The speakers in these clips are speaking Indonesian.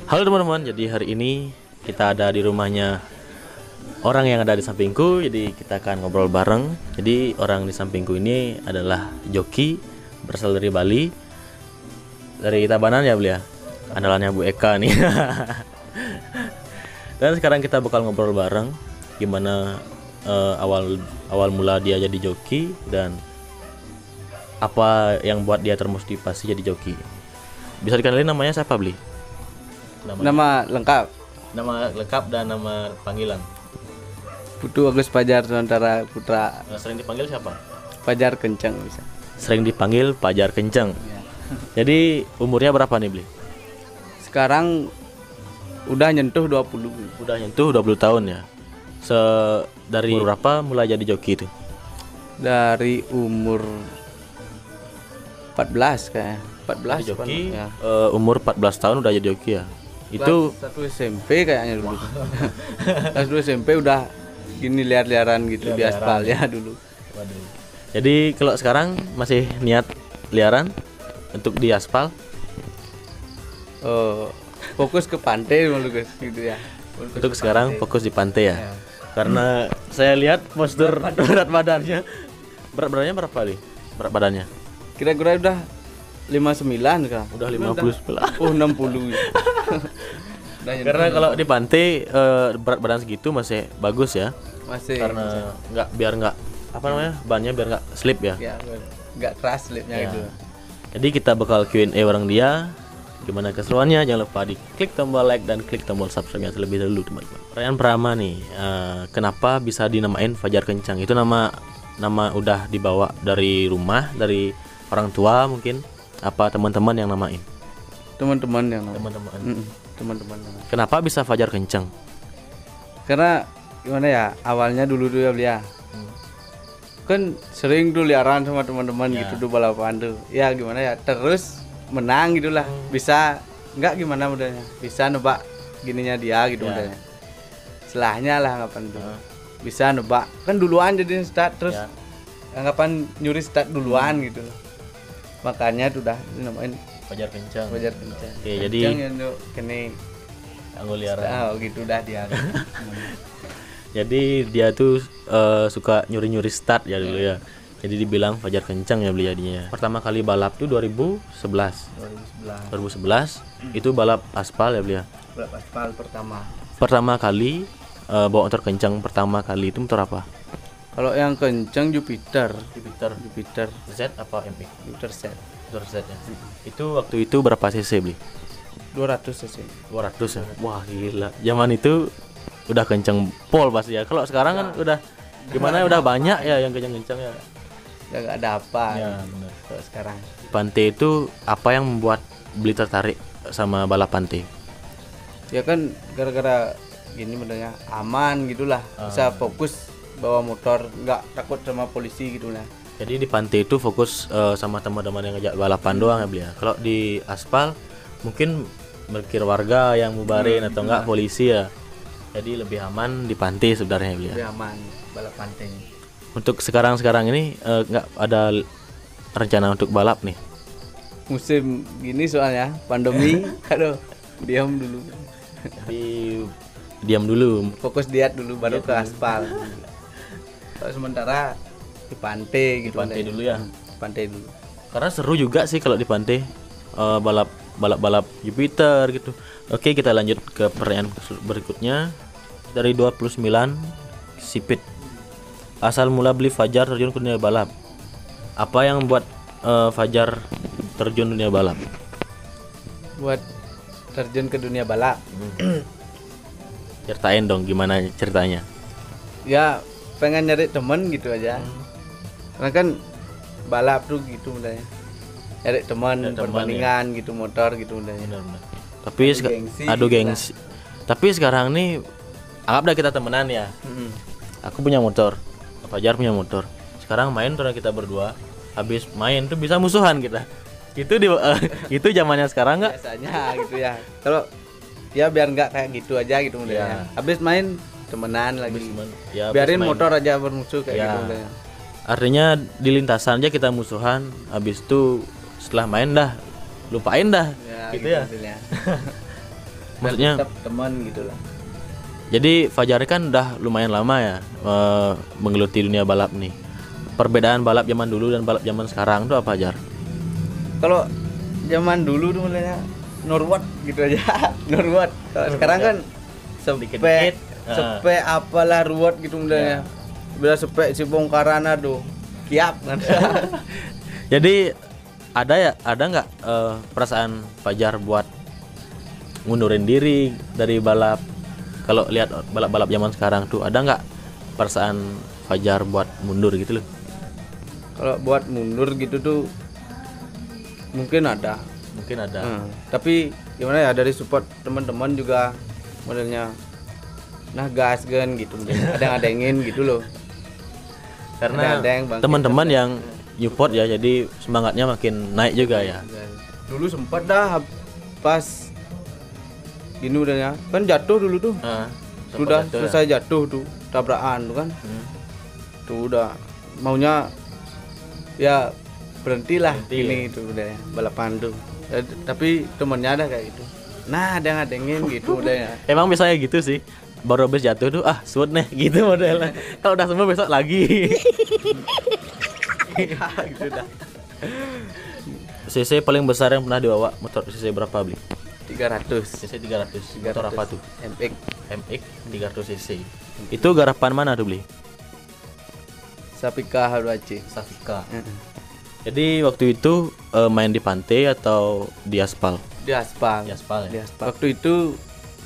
Halo teman-teman, jadi hari ini kita ada di rumahnya orang yang ada di sampingku. Jadi kita akan ngobrol bareng. Jadi orang di sampingku ini adalah joki, berasal dari Bali, dari Tabanan ya beliau. Andalannya Bu Eka nih. Dan sekarang kita bakal ngobrol bareng gimana awal mula dia jadi joki dan apa yang buat dia termotivasi jadi joki. Bisa dikenalin namanya siapa, Bli? Nama lengkap Nama lengkap dan nama panggilan. Putu Agus Pajar Nusantara Putra. Sering dipanggil siapa? Pajar Kencang bisa. Sering dipanggil Pajar Kenceng. Jadi umurnya berapa nih, Bli? Sekarang udah nyentuh 20. Udah nyentuh 20 tahun ya. Dari umur berapa mulai jadi joki itu? Dari umur 14 kayak. 14 Jadi joki ya. Umur 14 tahun udah jadi joki ya. Itu Kelas 1 SMP kayaknya dulu. Kelas 2 SMP udah gini liar-liaran gitu di aspal ya dulu. waduh. Jadi kalau sekarang masih niat liaran untuk di aspal? Fokus ke pantai dulu guys gitu ya. Untuk sekarang fokus di pantai ya. Karena saya lihat postur berat badannya. Berat badannya berapa nih? Berat badannya? Kira-kira udah 59 sekarang. Udah 50. Oh 60 ya. Karena kalau di pantai berat badan segitu masih bagus ya. Masih Karena biar nggak apa namanya, bannya biar nggak slip ya. ya nggak keras lipnya Ya. itu. Jadi kita bakal Q&A bareng dia. Gimana keseruannya? Jangan lupa di klik tombol like dan klik tombol subscribe yang terlebih dahulu teman-teman. Pertanyaan pertama nih, kenapa bisa dinamain Fajar Kencang? Itu nama udah dibawa dari rumah, dari orang tua mungkin, apa teman-teman yang namain? Teman-teman yang Teman-teman. teman-teman. Kenapa bisa Fajar Kencang? Karena gimana ya, awalnya dulu tuh ya Blia. Kan sering tuh liaran sama teman-teman Ya. gitu tuh balapan tuh. Ya gimana ya, terus menang gitulah. Bisa enggak gimana modalnya? Bisa nebak gininya dia gitu Ya. modalnya. Selahnya lah anggapan tuh. Bisa nebak. Kan duluan jadi start terus Ya. anggapan nyuri start duluan gitu loh. Makanya tuh udah dinamain Fajar Kencang. Fajar Kencang. Oke, jadi Kencang ya untuk kene anggoliara. gitu dah dia. Jadi dia tuh suka nyuri-nyuri start ya dulu ya. Jadi dibilang Fajar Kencang ya beli jadinya. Pertama kali balap tuh 2011. 2011 itu balap aspal ya beli ya. Balap aspal pertama. Pertama kali bawa motor kencang pertama kali itu motor apa? Kalau yang kencang Jupiter. Jupiter Z apa MX? Jupiter set Motor Z ya. Itu waktu itu berapa cc beli? 200 cc. 200 ya. Wah gila. Zaman itu udah kencang pol pasti ya. Kalau sekarang kan udah gimana udah banyak ya yang kencang-kencang ya. Udah nggak ada apa Ya gitu. benar. Kalau sekarang. Pantai itu apa yang membuat beli tertarik sama balap pantai? Ya kan gara-gara gini modalnya aman gitulah. Bisa fokus bawa motor, nggak takut sama polisi gitu lah. Jadi di pantai itu fokus sama teman-teman yang ngajak balapan doang ya beli ya. Kalau di aspal mungkin berkir warga yang mubarin atau enggak polisi ya. Jadi lebih aman di pantai sebenarnya beli ya. Lebih aman balap pantai. Untuk sekarang ini nggak ada rencana untuk balap nih. Musim gini soalnya pandemi, aduh diam dulu. Jadi diam dulu. Fokus diet dulu baru ke aspal. Kalau sementara di pantai Di gitu. pantai modalnya. dulu ya. Pantai dulu. Karena seru juga sih kalau di pantai balap Jupiter gitu. Oke, kita lanjut ke pertanyaan berikutnya. Dari 29 Sipit. Asal mula beli Fajar terjun ke dunia balap. Apa yang membuat Fajar terjun dunia balap? Buat terjun ke dunia balap. Ceritain dong gimana ceritanya. Ya pengen nyari temen gitu aja. Karena kan balap tuh gitu mulanya. Nyari teman, perbandingan gitu motor gitu mulanya. Benar-benar. Tapi gengsi aduh gitu gengsi. Tapi sekarang nih anggap dah kita temenan ya. Aku punya motor, Fajar punya motor. Sekarang main tuh kita berdua. Habis main tuh bisa musuhan kita. Itu itu zamannya sekarang nggak? Biasanya gitu ya. Kalau ya biar nggak kayak gitu aja gitu mulanya. Habis main temenan lagi. Ya, Biarin habis main. motor aja bermusuh kayak Ya. gitu mulanya. Artinya di lintasan aja kita musuhan. Habis itu setelah main dah lupain dah. Ya, gitu ya. hasilnya. Maksudnya tetap teman gitu lah. jadi Fajar kan udah lumayan lama ya menggeluti dunia balap nih. Perbedaan balap zaman dulu dan balap zaman sekarang tuh apa, Jar? Kalau zaman dulu tuh mulainya Norwood gitu aja. Norwood. Kalau sekarang kan Dikit-dikit. sepe apalah ruwet gitu mulainya. Bila sepe si bongkaran aduh kiap kan. Jadi ada nggak perasaan Fajar buat ngundurin diri dari balap? Kalau lihat balap-balap zaman sekarang tuh ada nggak perasaan Fajar buat mundur gitu loh? Kalau buat mundur gitu tuh mungkin ada. Mungkin ada. Tapi gimana ya, dari support teman-teman juga modelnya nah gas kan gitu, ada yang ingin gitu loh. Karena ada yang bangkit, teman-teman yang support ya, jadi semangatnya makin naik juga ya. Dulu sempat dah pas gini udahnya kan jatuh dulu tuh. Sudah Jatuh, selesai jatuh tuh tabrakan tuh kan. Tuh udah maunya ya berhentilah ini itu udah ya, balapan tuh. Tapi temennya ada kayak gitu. Nah, ada yang ngadengin gitu udah ya. Emang biasanya gitu sih. Baru habis jatuh tuh suut nih gitu modelnya. Kalau udah sembuh besok lagi. Gitu dah. CC paling besar yang pernah dibawa motor CC berapa, Bli? 300 CC 300. Motor apa tuh? MX 300 cc. Itu garapan mana tuh, Bli? Sapika H2C. Safika. Jadi waktu itu main di pantai atau di aspal? Di aspal. Di aspal ya. Di aspal. Waktu itu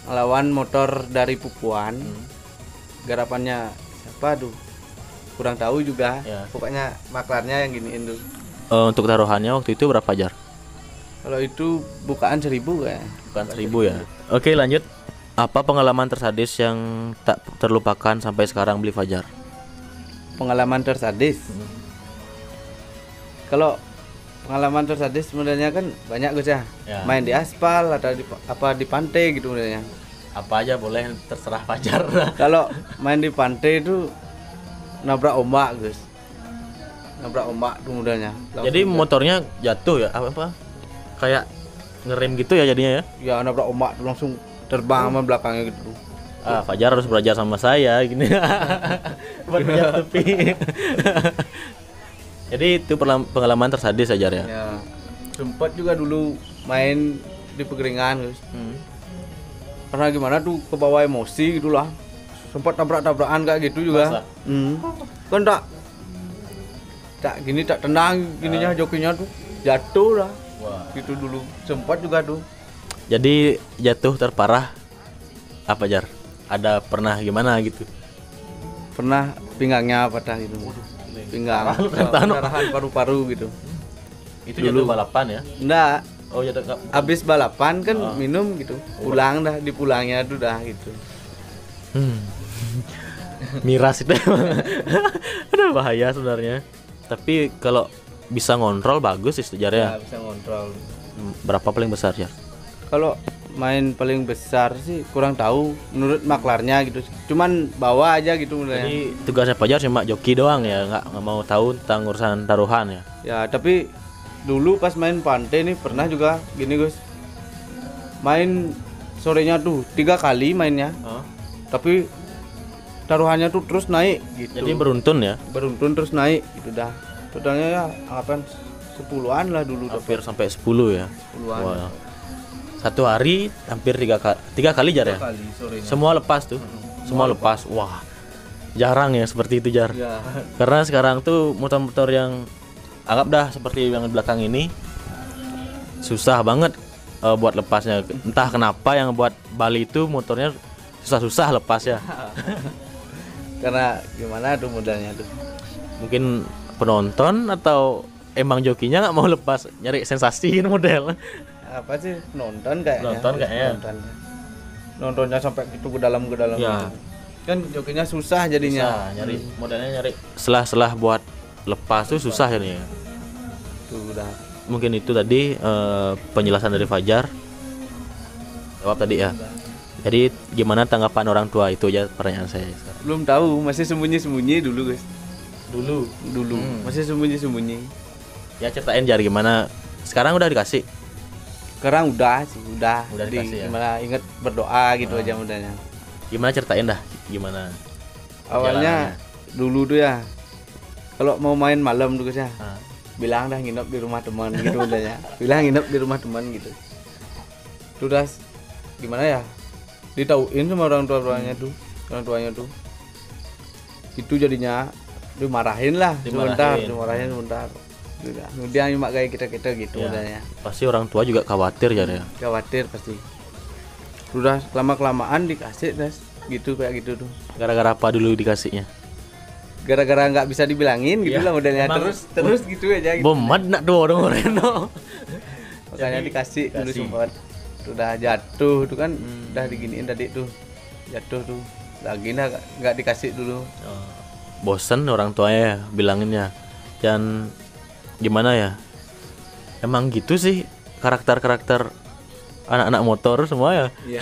ngelawan motor dari Pupuan. Garapannya siapa tuh? Kurang tahu juga. Ya. Pokoknya maklarnya yang giniin tuh. Untuk taruhannya waktu itu berapa, Jar? Kalau itu bukaan 1000 kayak. Bukan 1000 ya. Oke, lanjut. Apa pengalaman tersadis yang tak terlupakan sampai sekarang, Bli Fajar? Pengalaman tersadis. Kalau pengalaman tersadis sebenarnya kan banyak Gus ya. Main di aspal atau di pantai gitu sebenarnya. Apa aja boleh, terserah Fajar. Kalau main di pantai itu nabrak ombak Gus. Nabrak ombak tuh modelnya. Jadi motornya jatuh ya? Apa? Kayak ngerem gitu ya jadinya ya? Ya nabrak ombak tuh langsung terbang sama belakangnya gitu. Fajar harus belajar sama saya gini. Buat menjat tepi. Jadi itu pengalaman tersadis aja ya? Ya. Sempat juga dulu main di Pegeringan Gus. Karena gimana tuh ke bawah emosi gitulah. Sempat tabrak-tabrakan kayak gitu juga. Kan tak gini tak tenang gininya jokinya tuh jatuh lah. Gitu dulu sempat juga tuh. Jadi jatuh terparah apa, Jar? Ada pernah gimana gitu? Pernah pinggangnya patah gitu. Pinggang pendarahan paru-paru gitu. Itu dulu balapan ya? Enggak. Oh, jatuh enggak. Habis balapan kan minum gitu. Pulang dah, di pulangnya tuh dah gitu. Miras itu emang. Ada bahaya sebenarnya. Tapi kalau bisa ngontrol bagus sih sejarah ya. Ya, bisa ngontrol. Berapa paling besar ya? Kalau main paling besar sih kurang tahu menurut maklarnya gitu. Cuman bawa aja gitu mulanya. Jadi tugasnya Fajar cuma joki doang ya, nggak mau tahu tentang urusan taruhan ya. Ya, tapi dulu pas main pantai nih pernah juga gini Gus. Main sorenya tuh 3 kali mainnya. Tapi taruhannya tuh terus naik gitu. Jadi beruntun ya? Beruntun terus naik gitu dah. Totalnya ya anggapan 10-an lah dulu. Hampir sampai 10 ya? 10-an. Wow. Satu hari hampir 3 kali Jar ya? Kali sorenya. Semua lepas tuh? Semua lepas? Wah, jarang ya seperti itu, Jar. Ya. Karena sekarang tuh motor-motor yang anggap dah seperti yang di belakang ini susah banget buat lepasnya. Entah kenapa yang buat Bali itu motornya susah-susah lepas ya. Karena gimana tuh modalnya tuh? Mungkin penonton atau emang jokinya nggak mau lepas, nyari sensasi model. Apa sih nonton kayaknya? Nonton kayaknya. Nontonnya sampai gitu ke dalam Ya. Kan jokinya susah jadinya. Susah, nyari modelnya nyari selah-selah buat lepas tuh susah jadinya. Tuh udah. Mungkin itu tadi penjelasan dari Fajar. Jawab tadi ya. Jadi gimana tanggapan orang tua, itu aja pertanyaan saya sekarang. Belum tahu, masih sembunyi-sembunyi dulu guys. Dulu. Masih sembunyi-sembunyi. Ya ceritain Jar gimana. Sekarang udah dikasih. Sekarang udah sih, udah dikasih ya? gimana inget berdoa gitu aja mudahnya. Gimana ceritain dah gimana Awalnya dulu tuh ya, kalau mau main malam tuh Gus ya, Ah. bilang dah nginep di rumah teman gitu mudahnya. Bilang nginep di rumah teman gitu. Tuh dah gimana ya? Ditauin sama orang tuanya tuh, itu jadinya dimarahin lah dimarahin sebentar. Udah, kemudian mak kayak kita gitu Ya. mudahnya. Pasti orang tua juga khawatir ya. Khawatir pasti. Udah lama-kelamaan dikasih gitu kayak gitu tuh. Gara-gara apa dulu dikasihnya? Gara-gara nggak bisa dibilangin gitu Ya, lah modelnya, emang terus gitu aja gitu. Bomat nak dua orang Reno. Makanya Jadi, dikasih dulu dikasih. sempat. Udah jatuh tuh kan, udah diginiin tadi tuh. Jatuh tuh. Lagi dah nggak dikasih dulu. Bosen orang tuanya bilanginnya. Dan gimana ya? Emang gitu sih karakter-karakter anak-anak motor semua ya. Iya.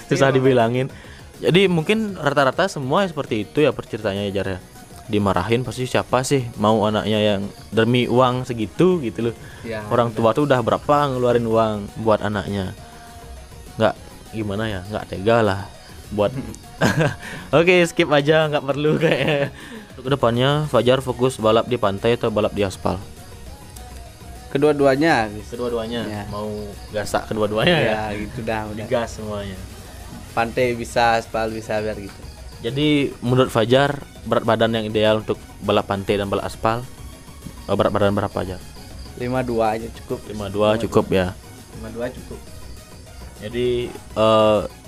Susah dibilangin. Jadi mungkin rata-rata semua seperti itu ya perceritanya ya Jar ya. Dimarahin pasti siapa sih mau anaknya yang demi uang segitu gitu loh. Ya, Orang tua tuh udah berapa ngeluarin uang buat anaknya. Nggak gimana ya, nggak tega lah buat. Oke, skip aja, nggak perlu kayaknya. Untuk kedepannya Fajar fokus balap di pantai atau balap di aspal? kedua-duanya Gus. Kedua-duanya. Ya. Mau gasak kedua-duanya ya. Ya gitu dah udah. Digas semuanya. Pantai bisa, aspal bisa biar gitu. Jadi menurut Fajar berat badan yang ideal untuk balap pantai dan balap aspal berat badan berapa aja? 52 aja cukup. 52 cukup ya. 52 cukup. Jadi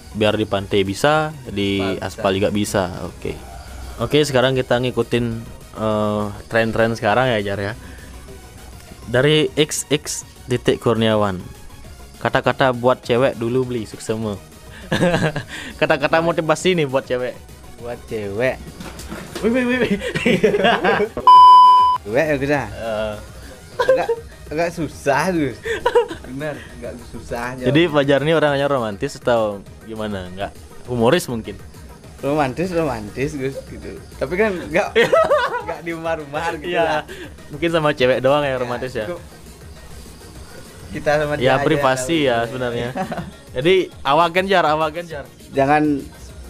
biar di pantai bisa, di aspal juga bisa. Oke. Oke, sekarang kita ngikutin tren-tren sekarang ya Jar ya. Dari XX titik Kurniawan. Kata-kata buat cewek dulu beli suksema. Kata-kata motivasi nih buat cewek. Buat cewek. Wih. Cewek ya kita. Eh, Agak susah tuh. Benar, agak susah. Jadi Fajar ini orangnya romantis atau gimana? Enggak humoris mungkin. romantis Gus gitu. Tapi kan enggak di rumah-rumah gitu Iya. lah. Mungkin sama cewek doang ya romantis ya. Cukup kita sama dia Ya aja privasi tahu. ya sebenarnya. Jadi awaken jar. Jangan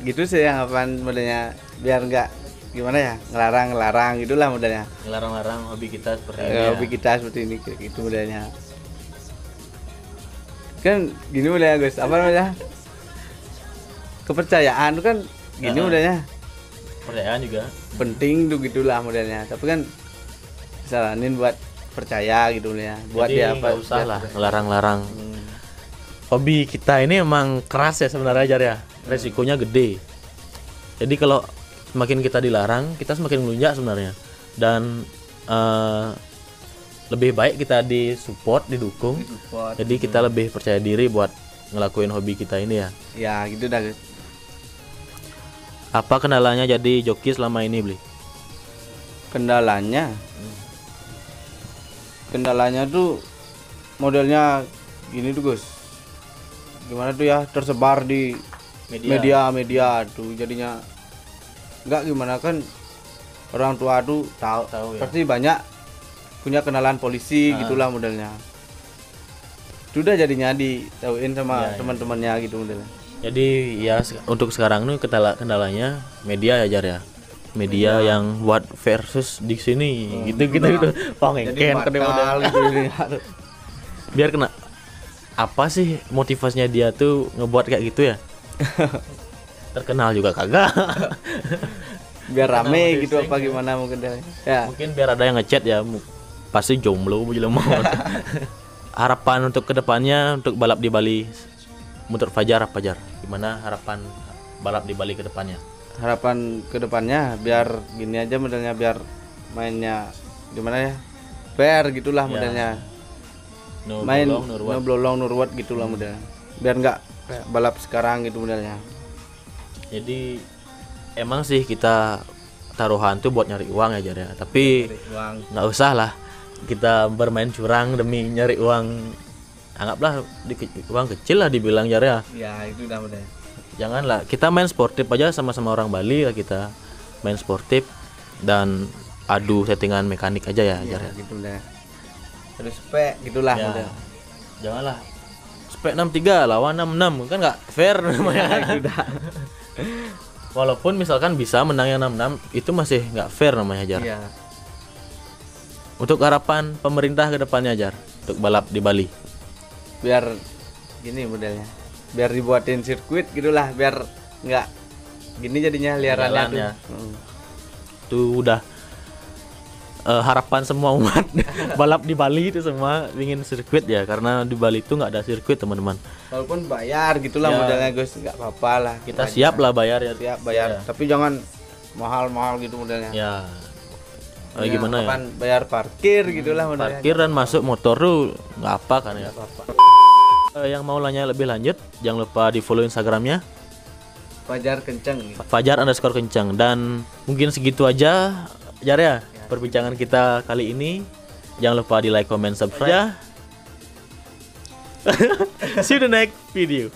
gitu sih anggapan modelnya, biar enggak gimana ya, ngelarang gitulah modelnya. Ngelarang-larang hobi kita seperti ini. Hobi kita seperti ini kayak gitu modelnya. Kan gini modelnya Gus, apa namanya? Kepercayaan itu kan gini modelnya. Percayaan juga. Penting tuh gitulah modelnya. Tapi kan saranin buat percaya gitu ya. Buat Jadi dia nggak apa? usah lah ngelarang-larang. Hobi kita ini emang keras ya sebenarnya Jar ya. Resikonya gede. Jadi kalau semakin kita dilarang, kita semakin melunjak sebenarnya. Dan lebih baik kita disupport, didukung. Jadi kita lebih percaya diri buat ngelakuin hobi kita ini ya. Ya gitu dah Gus. Apa kendalanya jadi joki selama ini beli? Kendalanya tuh modelnya gini tuh Gus. Gimana tuh ya, tersebar di media tuh jadinya enggak gimana kan, orang tua tuh tahu ya. pasti banyak punya kenalan polisi gitulah modelnya. Itu udah jadinya ditauin sama teman-temannya gitu modelnya. Jadi ya untuk sekarang nih kendalanya media ya Jar ya. Media yang buat versus di sini gitu. Oh ngengken Batal gitu ini. Biar kena apa sih motivasinya dia tuh ngebuat kayak gitu ya? Terkenal juga kagak. Biar rame Kenapa gitu sih? apa gimana mungkin deh. Ya. Mungkin biar ada yang ngechat ya. Pasti jomblo jelema. Harapan untuk kedepannya untuk balap di Bali menurut Fajar apa Jar? Gimana harapan balap di Bali kedepannya? Harapan kedepannya biar gini aja modelnya, biar mainnya gimana ya, fair gitulah modelnya. Main no blolong nurwat gitulah modelnya, biar nggak balap sekarang gitu modelnya. Jadi emang sih kita taruhan tuh buat nyari uang ya Jar ya. Tapi nggak usah lah kita bermain curang demi nyari uang. Anggaplah uang kecil lah dibilang Jar ya. Ya itu udah modelnya. Janganlah, kita main sportif aja sama-sama orang Bali lah, kita main sportif dan adu settingan mekanik aja ya Jar ya. Gitu deh. Terus spek gitulah Ya, model. janganlah Spek 63 lawan 66 kan nggak fair namanya. Udah. Walaupun misalkan bisa menang yang 66 itu masih nggak fair namanya Jar. Iya. Untuk harapan pemerintah ke depannya Jar untuk balap di Bali. Biar gini modelnya. Biar dibuatin sirkuit gitulah, biar nggak gini jadinya liarannya Jalannya. tuh. Itu udah harapan semua umat balap di Bali itu semua ingin sirkuit ya, karena di Bali itu nggak ada sirkuit teman-teman. Walaupun bayar gitulah Ya. modelnya Gus, nggak apa-apa lah. Kita siap lah bayar ya. Siap bayar, Ya. tapi jangan mahal-mahal gitu modelnya. Ya. Ya, Gimana ya? kapan bayar parkir gitulah modelnya. Parkir dan masuk motor tuh nggak apa kan ya. Nggak apa-apa. Yang mau nanya lebih lanjut jangan lupa di follow Instagramnya Fajar kenceng gitu. Fajar_kenceng. Dan mungkin segitu aja Jar ya perbincangan kita kali ini. Jangan lupa di like, comment, subscribe. See you the next video.